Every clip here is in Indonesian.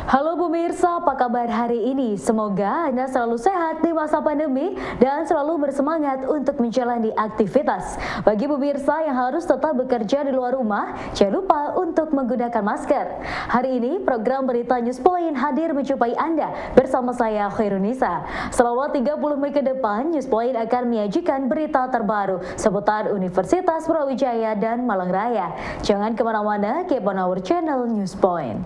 Halo pemirsa, apa kabar hari ini? Semoga Anda selalu sehat di masa pandemi dan selalu bersemangat untuk menjalani aktivitas. Bagi pemirsa yang harus tetap bekerja di luar rumah, jangan lupa untuk menggunakan masker. Hari ini program Berita News Point hadir menjumpai Anda bersama saya Khairunisa. Selama 30 menit ke depan, News Point akan menyajikan berita terbaru seputar Universitas Brawijaya dan Malang Raya. Jangan kemana-mana, keep on our channel News Point.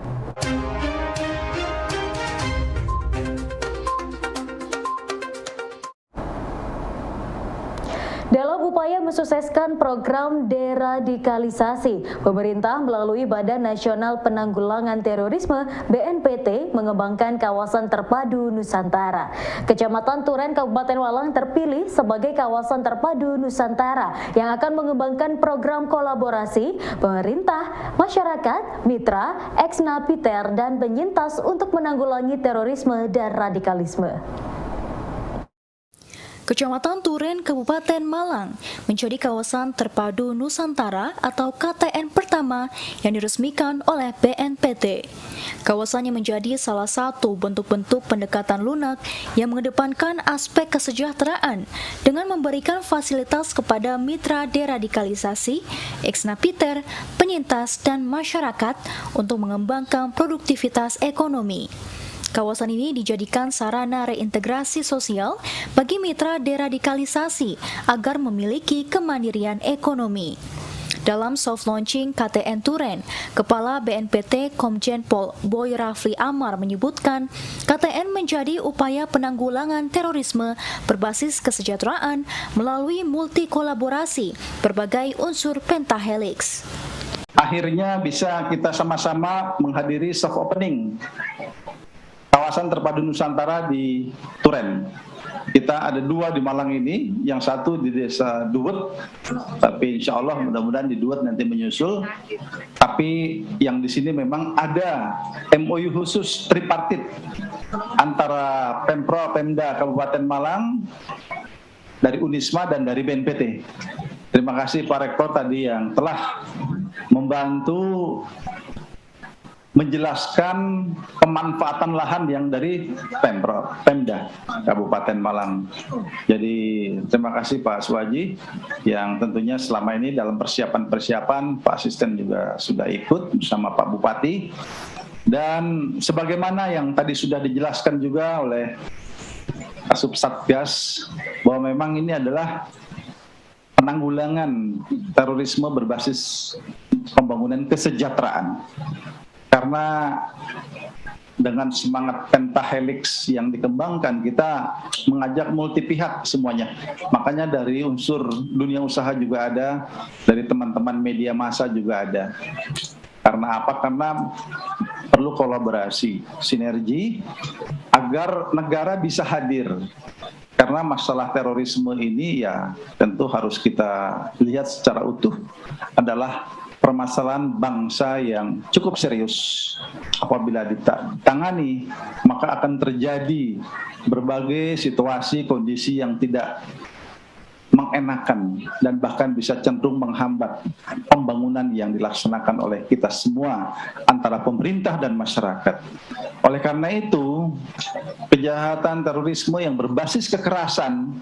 Dalam upaya mensukseskan program deradikalisasi, pemerintah melalui Badan Nasional Penanggulangan Terorisme (BNPT) mengembangkan kawasan terpadu Nusantara. Kecamatan Turen, Kabupaten Malang terpilih sebagai kawasan terpadu Nusantara yang akan mengembangkan program kolaborasi pemerintah, masyarakat, mitra, ex-napiter, dan penyintas untuk menanggulangi terorisme dan radikalisme. Kecamatan Turen, Kabupaten Malang menjadi kawasan terpadu Nusantara atau KTN pertama yang diresmikan oleh BNPT. Kawasannya menjadi salah satu bentuk-bentuk pendekatan lunak yang mengedepankan aspek kesejahteraan dengan memberikan fasilitas kepada mitra deradikalisasi, ex-napiter, penyintas, dan masyarakat untuk mengembangkan produktivitas ekonomi. Kawasan ini dijadikan sarana reintegrasi sosial bagi mitra deradikalisasi agar memiliki kemandirian ekonomi. Dalam soft launching KTN Turen, Kepala BNPT Komjen Pol Boy Rafli Amar menyebutkan KTN menjadi upaya penanggulangan terorisme berbasis kesejahteraan melalui multi kolaborasi berbagai unsur pentahelix. Akhirnya bisa kita sama-sama menghadiri soft opening kawasan terpadu Nusantara di Turen. Kita ada 2 di Malang ini, yang satu di desa Duwet, tapi insya Allah mudah-mudahan di Duwet nanti menyusul. Tapi yang di sini memang ada MOU khusus tripartit antara Pemprov, Pemda Kabupaten Malang, dari Unisma dan dari BNPT. Terima kasih Pak Rektor tadi yang telah membantu menjelaskan pemanfaatan lahan yang dari Pemprov, Pemda Kabupaten Malang. Jadi terima kasih Pak Suwaji yang tentunya selama ini dalam persiapan Pak Asisten juga sudah ikut bersama Pak Bupati. Dan sebagaimana yang tadi sudah dijelaskan juga oleh Kasub Satgas bahwa memang ini adalah penanggulangan terorisme berbasis pembangunan kesejahteraan. Karena dengan semangat pentahelix yang dikembangkan, kita mengajak multi pihak semuanya. Makanya dari unsur dunia usaha juga ada, dari teman-teman media massa juga ada. Karena apa? Karena perlu kolaborasi, sinergi, agar negara bisa hadir. Karena masalah terorisme ini ya tentu harus kita lihat secara utuh adalah permasalahan bangsa yang cukup serius. Apabila ditangani, maka akan terjadi berbagai situasi, kondisi yang tidak mengenakan dan bahkan bisa cenderung menghambat pembangunan yang dilaksanakan oleh kita semua antara pemerintah dan masyarakat. Oleh karena itu, kejahatan terorisme yang berbasis kekerasan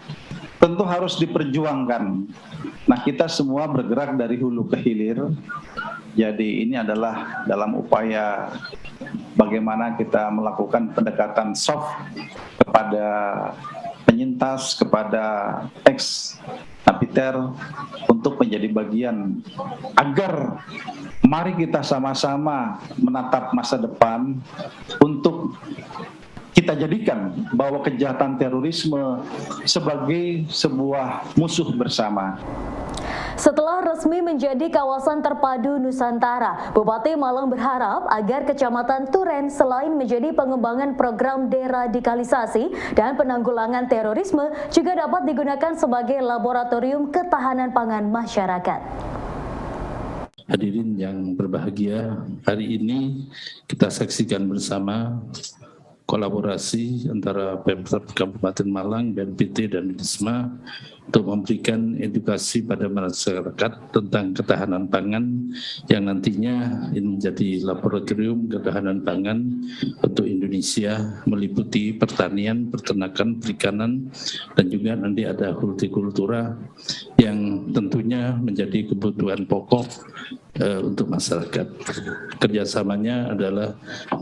tentu harus diperjuangkan. Nah, kita semua bergerak dari hulu ke hilir. Jadi ini adalah dalam upaya bagaimana kita melakukan pendekatan soft kepada penyintas, kepada ex-napiter untuk menjadi bagian agar mari kita sama-sama menatap masa depan untuk kita jadikan bahwa kejahatan terorisme sebagai sebuah musuh bersama. Setelah resmi menjadi kawasan terpadu Nusantara, Bupati Malang berharap agar Kecamatan Turen selain menjadi pengembangan program deradikalisasi dan penanggulangan terorisme juga dapat digunakan sebagai laboratorium ketahanan pangan masyarakat. Hadirin yang berbahagia, hari ini kita saksikan bersama kolaborasi antara Pemprov Kabupaten Malang, BNPT dan IDISMA untuk memberikan edukasi pada masyarakat tentang ketahanan pangan yang nantinya ini menjadi laboratorium ketahanan pangan untuk Indonesia, meliputi pertanian, peternakan, perikanan, dan juga nanti ada hortikultura yang tentunya menjadi kebutuhan pokok untuk masyarakat. Kerjasamanya adalah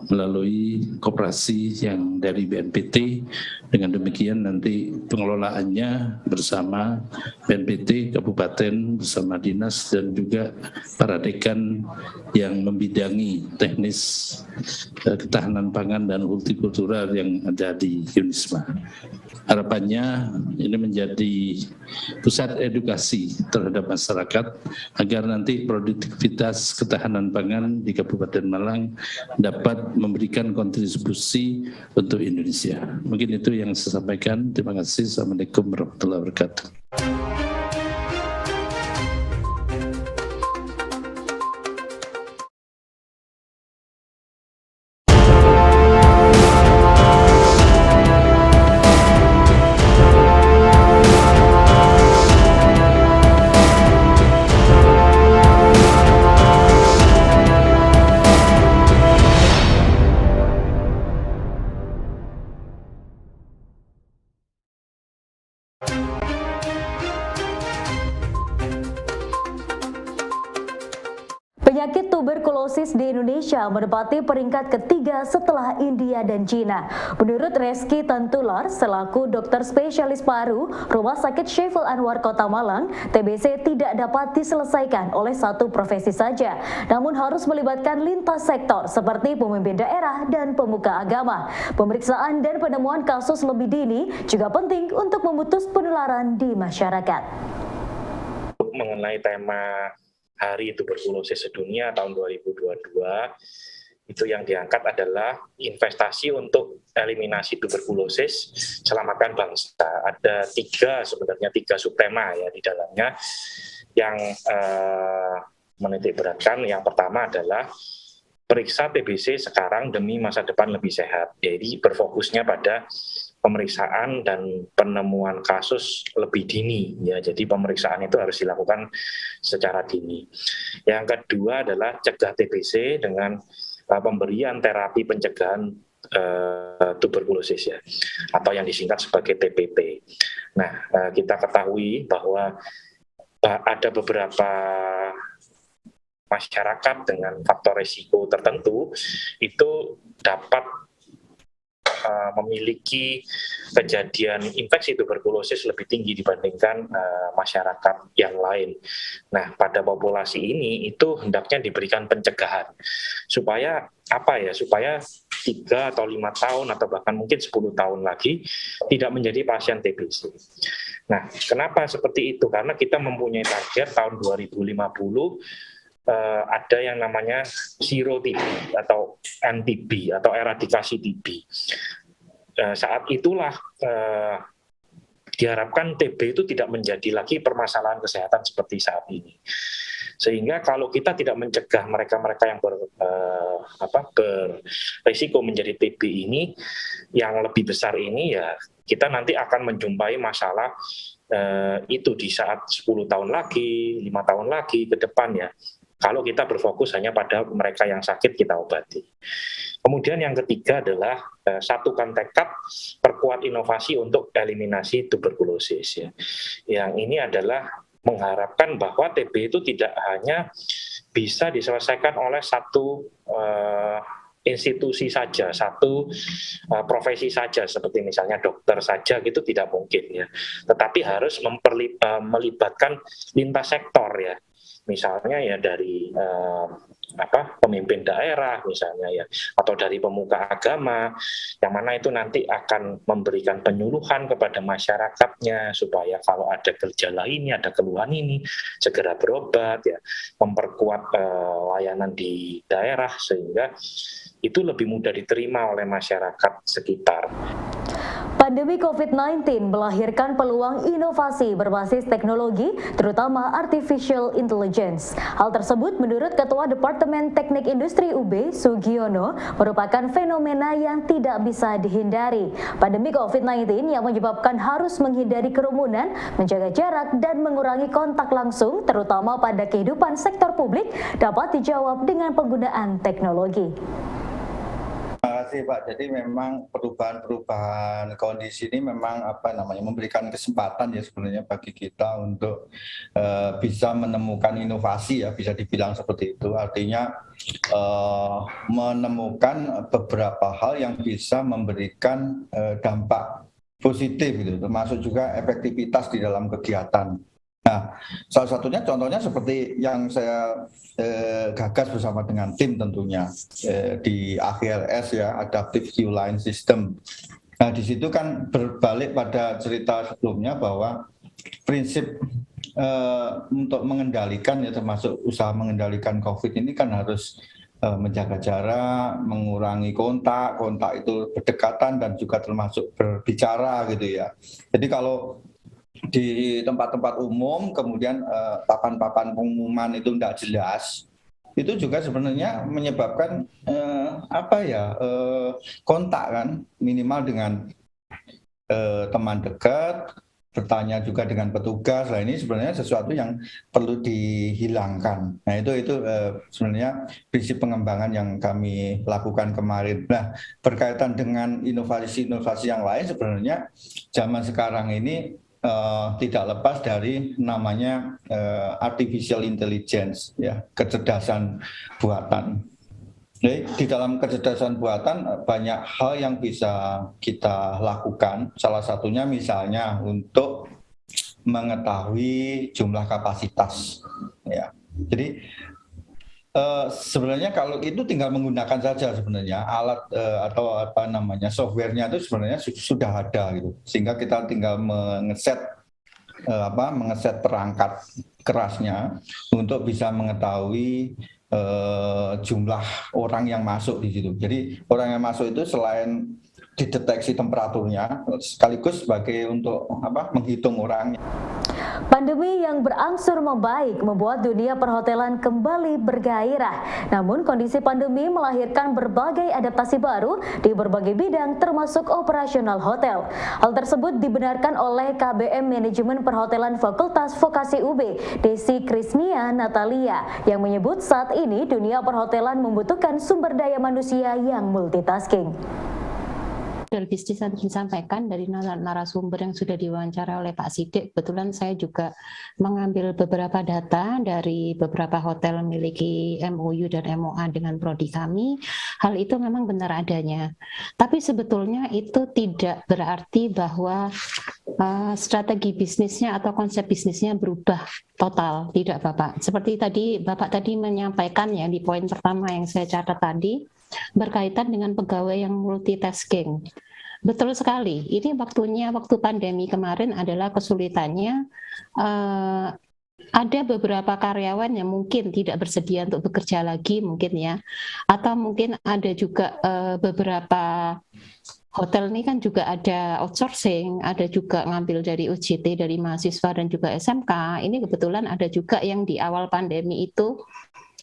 melalui koperasi yang dari BNPT. Dengan demikian nanti pengelolaannya bersama BNPT Kabupaten bersama dinas dan juga para dekan yang membidangi teknis ketahanan pangan dan hortikultura yang ada di UNISMA. Harapannya ini menjadi pusat edukasi terhadap masyarakat agar nanti produktivitas ketahanan pangan di Kabupaten Malang dapat memberikan kontribusi untuk Indonesia. Mungkin itu yang saya sampaikan. Terima kasih. Assalamualaikum warahmatullahi wabarakatuh. Penyakit tuberkulosis di Indonesia menempati peringkat ketiga setelah India dan Cina. Menurut Reski Tantular, selaku dokter spesialis paru Rumah Sakit Syaiful Anwar Kota Malang, TBC tidak dapat diselesaikan oleh satu profesi saja, namun harus melibatkan lintas sektor seperti pemimpin daerah dan pemuka agama. Pemeriksaan dan penemuan kasus lebih dini juga penting untuk memutus penularan di masyarakat. Mengenai tema Hari Tuberkulosis Sedunia tahun 2022, itu yang diangkat adalah investasi untuk eliminasi tuberkulosis, selamatkan bangsa. Ada sebenarnya tiga subtema ya di dalamnya yang menitik beratkan. Yang pertama adalah periksa TBC sekarang demi masa depan lebih sehat. Jadi berfokusnya pada pemeriksaan dan penemuan kasus lebih dini ya. Jadi pemeriksaan itu harus dilakukan secara dini. Yang kedua adalah cegah TBC dengan pemberian terapi pencegahan tuberkulosis ya, atau yang disingkat sebagai TPP. Nah, kita ketahui bahwa ada beberapa masyarakat dengan faktor risiko tertentu itu dapat memiliki kejadian infeksi tuberkulosis lebih tinggi dibandingkan masyarakat yang lain. Nah, pada populasi ini itu hendaknya diberikan pencegahan supaya supaya 3 atau 5 tahun atau bahkan mungkin 10 tahun lagi tidak menjadi pasien TBC. Nah, kenapa seperti itu? Karena kita mempunyai target tahun 2050 ada yang namanya zero TB atau NTB atau eradikasi TB. Saat itulah diharapkan TB itu tidak menjadi lagi permasalahan kesehatan seperti saat ini. Sehingga kalau kita tidak mencegah mereka-mereka yang berisiko menjadi TB ini, yang lebih besar ini ya kita nanti akan menjumpai masalah itu di saat 10 tahun lagi, 5 tahun lagi ke depan ya. Kalau kita berfokus hanya pada mereka yang sakit, kita obati. Kemudian yang ketiga adalah satukan tekad, perkuat inovasi untuk eliminasi tuberkulosis. Ya. Yang ini adalah mengharapkan bahwa TB itu tidak hanya bisa diselesaikan oleh satu institusi saja, satu profesi saja, seperti misalnya dokter saja, gitu tidak mungkin ya. Tetapi harus melibatkan lintas sektor ya. misalnya ya dari pemimpin daerah misalnya ya, atau dari pemuka agama, yang mana itu nanti akan memberikan penyuluhan kepada masyarakatnya supaya kalau ada gejala ini, ada keluhan ini, segera berobat ya, memperkuat layanan di daerah sehingga itu lebih mudah diterima oleh masyarakat sekitar. Pandemi COVID-19 melahirkan peluang inovasi berbasis teknologi, terutama artificial intelligence. Hal tersebut menurut Ketua Departemen Teknik Industri UB, Sugiono, merupakan fenomena yang tidak bisa dihindari. Pandemi COVID-19 yang menyebabkan harus menghindari kerumunan, menjaga jarak, dan mengurangi kontak langsung, terutama pada kehidupan sektor publik, dapat dijawab dengan penggunaan teknologi. Terima kasih Pak. Jadi memang perubahan kondisi ini memang memberikan kesempatan ya sebenarnya bagi kita untuk bisa menemukan inovasi ya, bisa dibilang seperti itu. Artinya menemukan beberapa hal yang bisa memberikan dampak positif gitu, termasuk juga efektivitas di dalam kegiatan. Nah, salah satunya contohnya seperti yang saya gagas bersama dengan tim tentunya di AKLS ya, Adaptive Queue Line System. Nah, di situ kan berbalik pada cerita sebelumnya bahwa prinsip untuk mengendalikan ya, termasuk usaha mengendalikan COVID ini kan harus menjaga jarak, mengurangi kontak itu berdekatan dan juga termasuk berbicara gitu ya. Jadi kalau di tempat-tempat umum kemudian papan-papan pengumuman itu tidak jelas, itu juga sebenarnya menyebabkan kontak kan, minimal dengan teman dekat, bertanya juga dengan petugas. Nah, ini sebenarnya sesuatu yang perlu dihilangkan. Nah, itu sebenarnya prinsip pengembangan yang kami lakukan kemarin. Nah, berkaitan dengan inovasi-inovasi yang lain, sebenarnya zaman sekarang ini tidak lepas dari namanya artificial intelligence ya, kecerdasan buatan. Jadi di dalam kecerdasan buatan banyak hal yang bisa kita lakukan. Salah satunya misalnya untuk mengetahui jumlah kapasitas ya. Jadi sebenarnya kalau itu tinggal menggunakan saja sebenarnya alat atau softwarenya itu sebenarnya sudah ada gitu, sehingga kita tinggal mengeset perangkat kerasnya untuk bisa mengetahui jumlah orang yang masuk di situ. Jadi orang yang masuk itu selain dideteksi temperaturnya, sekaligus sebagai untuk menghitung orangnya. Pandemi yang berangsur membaik membuat dunia perhotelan kembali bergairah. Namun kondisi pandemi melahirkan berbagai adaptasi baru di berbagai bidang termasuk operasional hotel. Hal tersebut dibenarkan oleh KBM Manajemen Perhotelan Fakultas Vokasi UB, Desi Krisnia Natalia, yang menyebut saat ini dunia perhotelan membutuhkan sumber daya manusia yang multitasking. Model bisnis yang disampaikan dari narasumber yang sudah diwawancara oleh Pak Sidik, kebetulan saya juga mengambil beberapa data dari beberapa hotel memiliki MOU dan MOA dengan prodi kami. Hal itu memang benar adanya. Tapi sebetulnya itu tidak berarti bahwa strategi bisnisnya atau konsep bisnisnya berubah total, tidak Bapak. Seperti tadi Bapak tadi menyampaikan ya di poin pertama yang saya catat tadi, berkaitan dengan pegawai yang multitasking. Betul sekali, ini waktu pandemi kemarin adalah kesulitannya, ada beberapa karyawan yang mungkin tidak bersedia untuk bekerja lagi mungkin ya, atau mungkin ada juga beberapa hotel ini kan juga ada outsourcing, ada juga ngambil dari UJT, dari mahasiswa dan juga SMK. Ini kebetulan ada juga yang di awal pandemi itu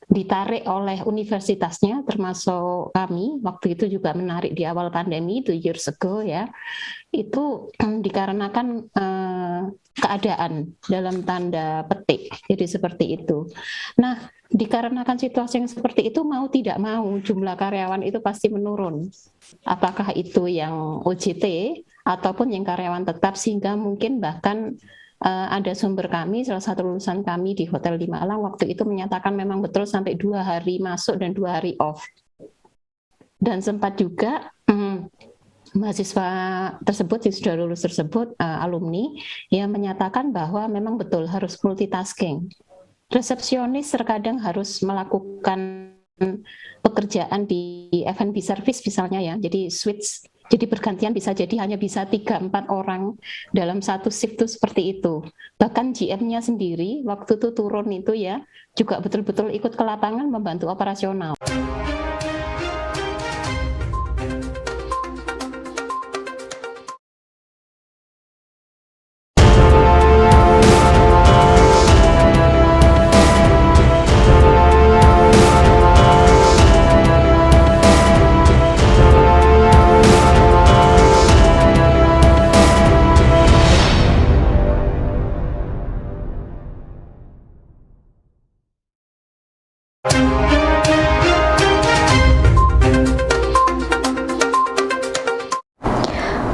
ditarik oleh universitasnya, termasuk kami waktu itu juga menarik di awal pandemi 2 years ago ya, itu dikarenakan keadaan dalam tanda petik, jadi seperti itu. Nah, dikarenakan situasi yang seperti itu, mau tidak mau jumlah karyawan itu pasti menurun, apakah itu yang OJT ataupun yang karyawan tetap, sehingga mungkin bahkan ada sumber kami, salah satu lulusan kami di Hotel di Malang waktu itu menyatakan memang betul sampai 2 hari masuk dan 2 hari off. Dan sempat juga mahasiswa tersebut yang sudah lulus tersebut, alumni, yang menyatakan bahwa memang betul harus multitasking. resepsionis terkadang harus melakukan pekerjaan di F&B service misalnya ya, jadi switch, jadi bergantian, bisa jadi hanya bisa 3-4 orang dalam satu shift itu seperti itu. Bahkan GM-nya sendiri waktu itu turun itu ya juga betul-betul ikut ke lapangan membantu operasional.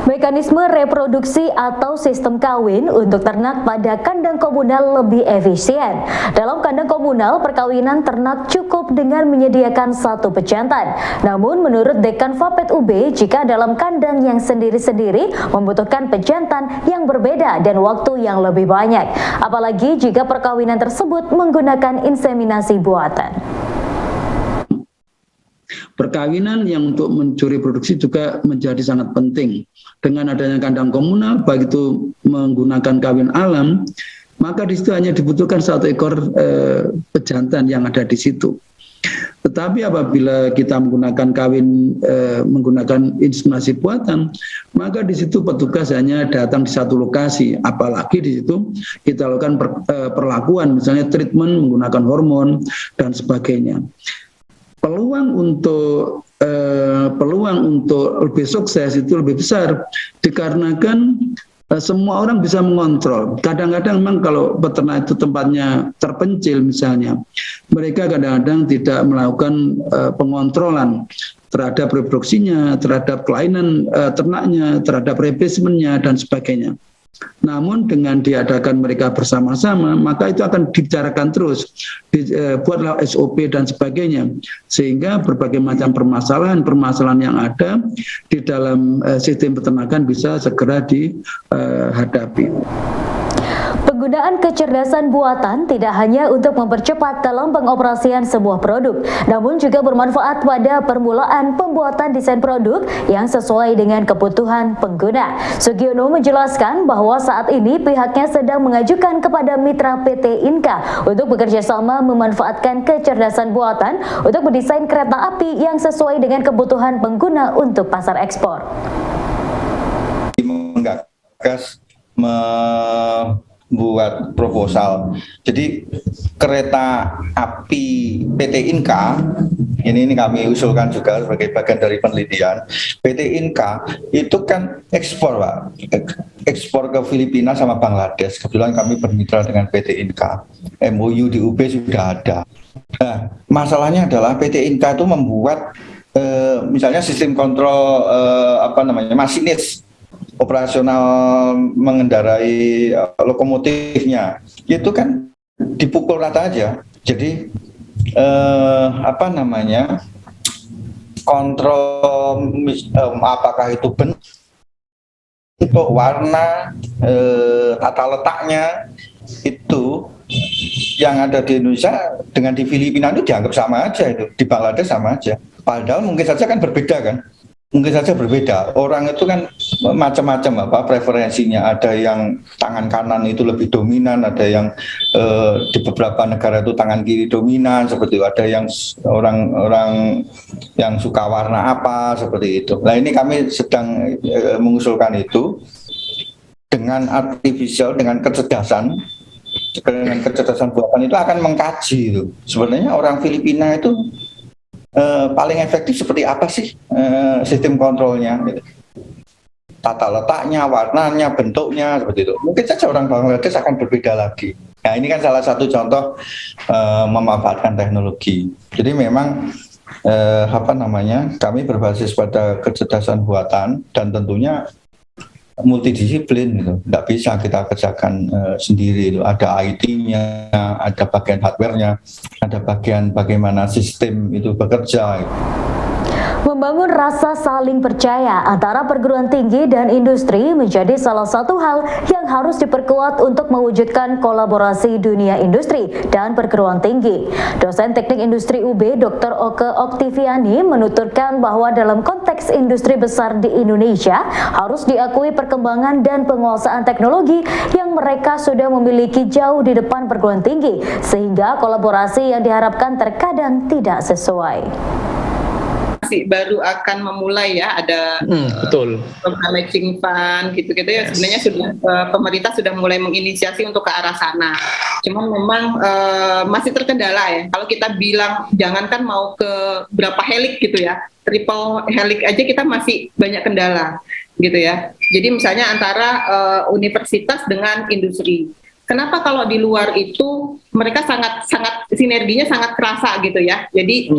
Mekanisme reproduksi atau sistem kawin untuk ternak pada kandang komunal lebih efisien. Dalam kandang komunal, perkawinan ternak cukup dengan menyediakan satu pejantan. Namun menurut Dekan Vapet UB, jika dalam kandang yang sendiri-sendiri membutuhkan pejantan yang berbeda dan waktu yang lebih banyak. Apalagi jika perkawinan tersebut menggunakan inseminasi buatan. Perkawinan yang untuk mencuri produksi juga menjadi sangat penting. Dengan adanya kandang komunal, baik itu menggunakan kawin alam, maka di situ hanya dibutuhkan 1 ekor pejantan yang ada di situ. Tetapi apabila kita menggunakan menggunakan inseminasi buatan, maka di situ petugas hanya datang di satu lokasi. Apalagi di situ kita lakukan perlakuan, misalnya treatment menggunakan hormon dan sebagainya. Peluang untuk lebih sukses itu lebih besar dikarenakan semua orang bisa mengontrol. Kadang-kadang memang kalau peternak itu tempatnya terpencil misalnya, mereka kadang-kadang tidak melakukan pengontrolan terhadap reproduksinya, terhadap kelainan ternaknya, terhadap replacementnya dan sebagainya. Namun dengan diadakan mereka bersama-sama, maka itu akan dibicarakan terus, buatlah SOP dan sebagainya, sehingga berbagai macam permasalahan yang ada di dalam sistem peternakan bisa segera dihadapi. Penggunaan kecerdasan buatan tidak hanya untuk mempercepat dalam pengoperasian sebuah produk, namun juga bermanfaat pada permulaan pembuatan desain produk yang sesuai dengan kebutuhan pengguna. Sugiono menjelaskan bahwa saat ini pihaknya sedang mengajukan kepada mitra PT Inka untuk bekerja sama memanfaatkan kecerdasan buatan untuk mendesain kereta api yang sesuai dengan kebutuhan pengguna untuk pasar ekspor. Menggagas buat proposal. Jadi kereta api PT Inka ini kami usulkan juga sebagai bagian dari penelitian. PT Inka itu kan ekspor, Pak. Ekspor ke Filipina sama Bangladesh. Kebetulan kami bermitra dengan PT Inka. MOU di UB sudah ada. Nah, masalahnya adalah PT Inka itu membuat misalnya sistem kontrol masinis operasional mengendarai lokomotifnya itu kan dipukul rata aja. Jadi kontrol apakah itu bentuk, warna, tata letaknya itu yang ada di Indonesia dengan di Filipina itu dianggap sama aja, itu di Bangladesh sama aja. Padahal mungkin saja kan berbeda kan. Mungkin saja berbeda. Orang itu kan macam-macam preferensinya. Ada yang tangan kanan itu lebih dominan, ada yang di beberapa negara itu tangan kiri dominan seperti itu. Ada yang orang yang suka warna apa seperti itu. Nah, ini kami sedang mengusulkan itu dengan artificial, dengan kecerdasan buatan itu akan mengkaji itu. Sebenarnya orang Filipina itu paling efektif seperti apa sih sistem kontrolnya gitu. Tata letaknya, warnanya, bentuknya seperti itu. Mungkin saja orang Bangladesh akan berbeda lagi. Nah, ini kan salah satu contoh memanfaatkan teknologi. Jadi memang kami berbasis pada kecerdasan buatan dan tentunya multidisiplin gitu. Nggak bisa kita kerjakan sendiri itu. Ada IT-nya, ada bagian hardware-nya, ada bagian bagaimana sistem itu bekerja. Membangun rasa saling percaya antara perguruan tinggi dan industri menjadi salah satu hal yang harus diperkuat untuk mewujudkan kolaborasi dunia industri dan perguruan tinggi. Dosen Teknik Industri UB Dr. Oke Oktiviani menuturkan bahwa dalam konteks industri besar di Indonesia harus diakui perkembangan dan penguasaan teknologi yang mereka sudah memiliki jauh di depan perguruan tinggi, sehingga kolaborasi yang diharapkan terkadang tidak sesuai. Baru akan memulai ya, ada betul. matching fund gitu-gitu ya. Sebenarnya sudah pemerintah sudah mulai menginisiasi untuk ke arah sana. Cuman memang masih terkendala ya. Kalau kita bilang jangankan mau ke berapa helix gitu ya, triple helix aja kita masih banyak kendala gitu ya. Jadi misalnya antara universitas dengan industri. Kenapa kalau di luar itu mereka sangat sinerginya sangat kerasa gitu ya. Jadi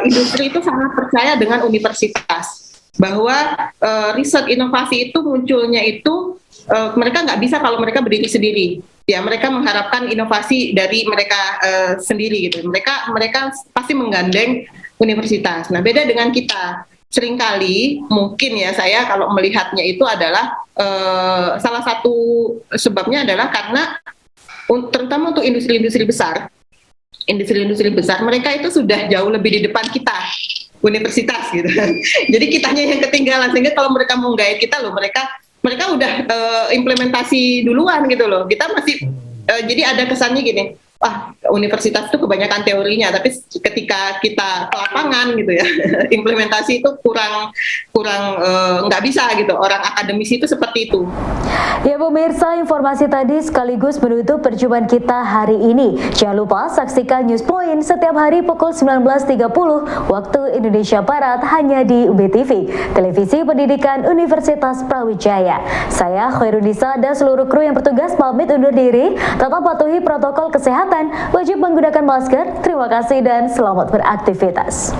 industri itu sangat percaya dengan universitas bahwa riset inovasi itu munculnya itu mereka nggak bisa kalau mereka berdiri sendiri. Ya mereka mengharapkan inovasi dari mereka sendiri gitu. Mereka pasti menggandeng universitas. Nah beda dengan kita. Seringkali mungkin ya saya kalau melihatnya itu adalah salah satu sebabnya adalah karena terutama untuk industri-industri besar mereka itu sudah jauh lebih di depan kita universitas gitu. Jadi kitanya yang ketinggalan, sehingga kalau mereka mau guide kita loh, mereka udah implementasi duluan gitu loh. Kita masih jadi ada kesannya gini, wah universitas itu kebanyakan teorinya, tapi ketika kita ke lapangan gitu ya, implementasi itu kurang nggak bisa gitu. Orang akademis itu seperti itu. Ya pemirsa, informasi tadi sekaligus menutup perjumpaan kita hari ini. Jangan lupa saksikan News Point setiap hari pukul 19.30 waktu Indonesia Barat hanya di UB TV, Televisi Pendidikan Universitas Brawijaya. Saya Khairunisa dan seluruh kru yang bertugas pamit undur diri. Tetap patuhi protokol kesehatan, wajib menggunakan masker. Terima kasih dan selamat beraktivitas.